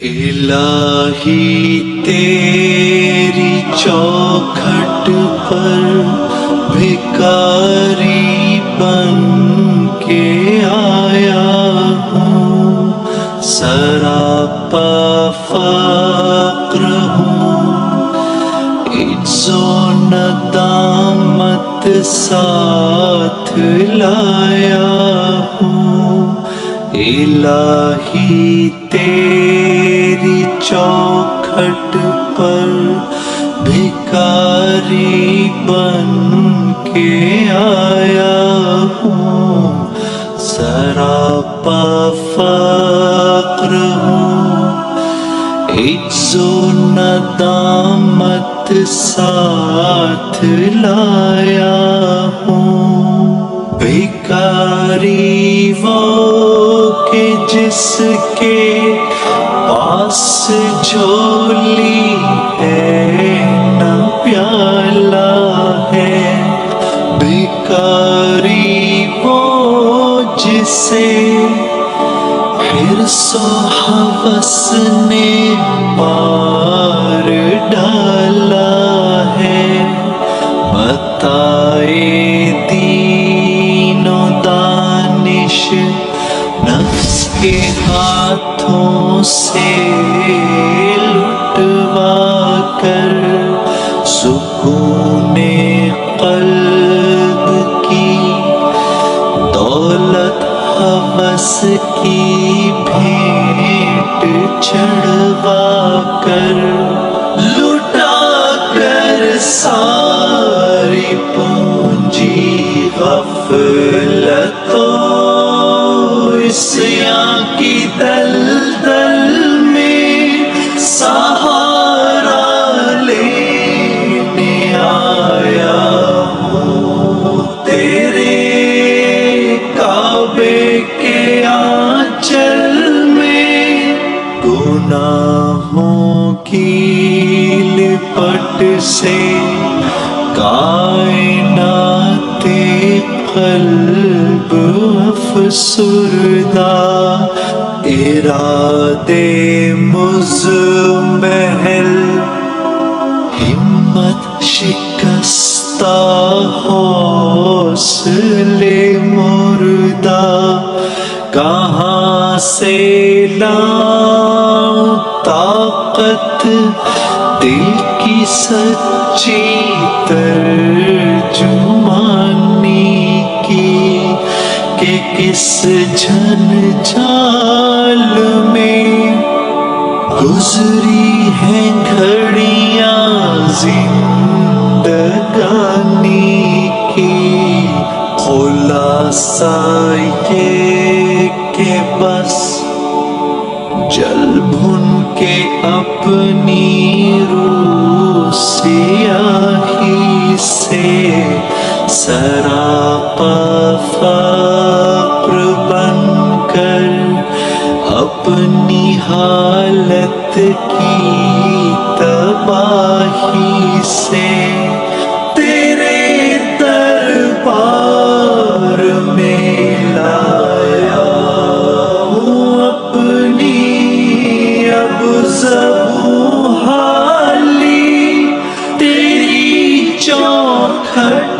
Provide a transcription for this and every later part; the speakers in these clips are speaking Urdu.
الہی تیری چوکھٹ پر بھکاری بن کے آیا ہوں، سراپا فقر ہوں، عجز و ندامت ساتھ لایا ہوں۔ الہی تیری چوکھٹ پر بھکاری بن کے آیا ہوں، سراپا فقر ہوں، عجز و ندامت ساتھ لایا ہوں۔ بھکاری وہ کہ جس کے پاس جھولی ہے نہ پیالہ ہے، بھکاری وہ جسے حرص و ہوس نے مار ڈالا ہے، بتائے دین و دانش نفس کے ہاتھوں سے لٹوا کر، سکون قلب کی دولت ہوس کی بھیٹ چڑھوا کر، لٹا کر ساری پونجی غفلت و عصیاں کی دلدل میں سہارا لینے آیا ہوں، تیرے کعبے کے آنچل میں گناہوں کی لپٹ سے کائنات قلب افسردہ، ارادے مزمحل ہمت شکستہ، حوصلے مردہ، کہاں سے لاؤں طاقت دل کی سچی ترجمانی کی، کہ کس جھنجھال میں گزری ہیں گھڑیاں زندگانی کی۔ خلاصہ یہ کہ بس جل بھن کے اپنی روح سیاہی سے سراپا فقر بن کر، اپنی حالت کی تباہی سے تیرے دربار میں لایا ہوں اپنی اب زبوں حالی، تیری چوکھٹ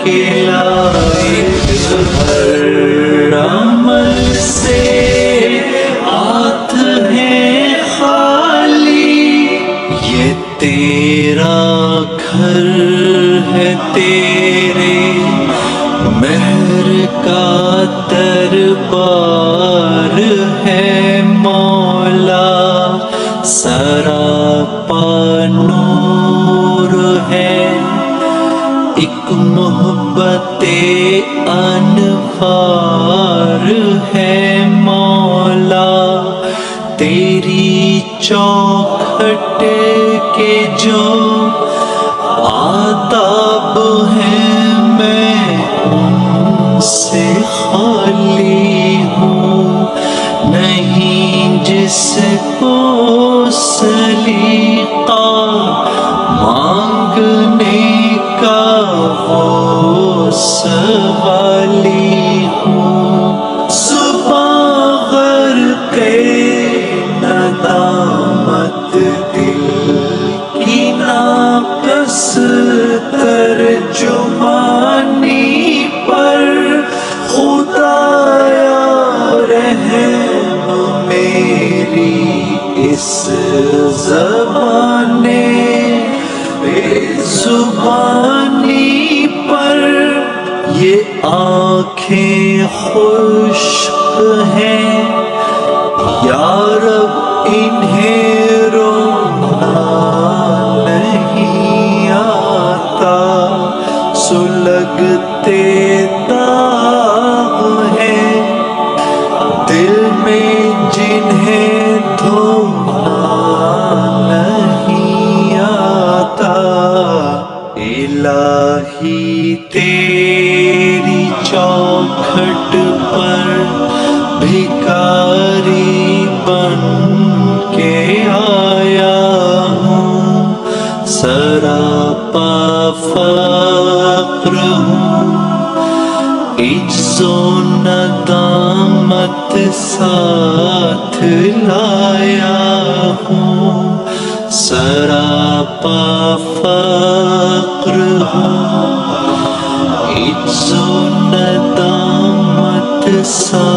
کے لائق ہر عمل سے ہاتھ ہے خالی، یہ تیرا گھر ہے، تیرے مہر کا دربار ہے مولا، سراپا نور ہے، ایک محبت انوار ہے مولا، تیری چوکھٹ کے جو آداب ہیں میں ان سے خالی ہوں، نہیں جس کو سلیقہ مانگنے کا وہ سوالی ہوں، صبح غرق ندا اس زمانے بے زبانی پر یہ آنکھیں خشک ہیں، یا رب انہیں رونا نہیں آتا، سلگتے داغ ہیں دل میں جنہیں دھونا نہیں آتا۔ الہی تیری چوکھٹ پر بھکاری بن کے آیا ہوں، سراپا فقر ہوں، عجز و ندامت ساتھ لایا ہوں، سراپا فقر ہوں، عجز و ندامت ساتھ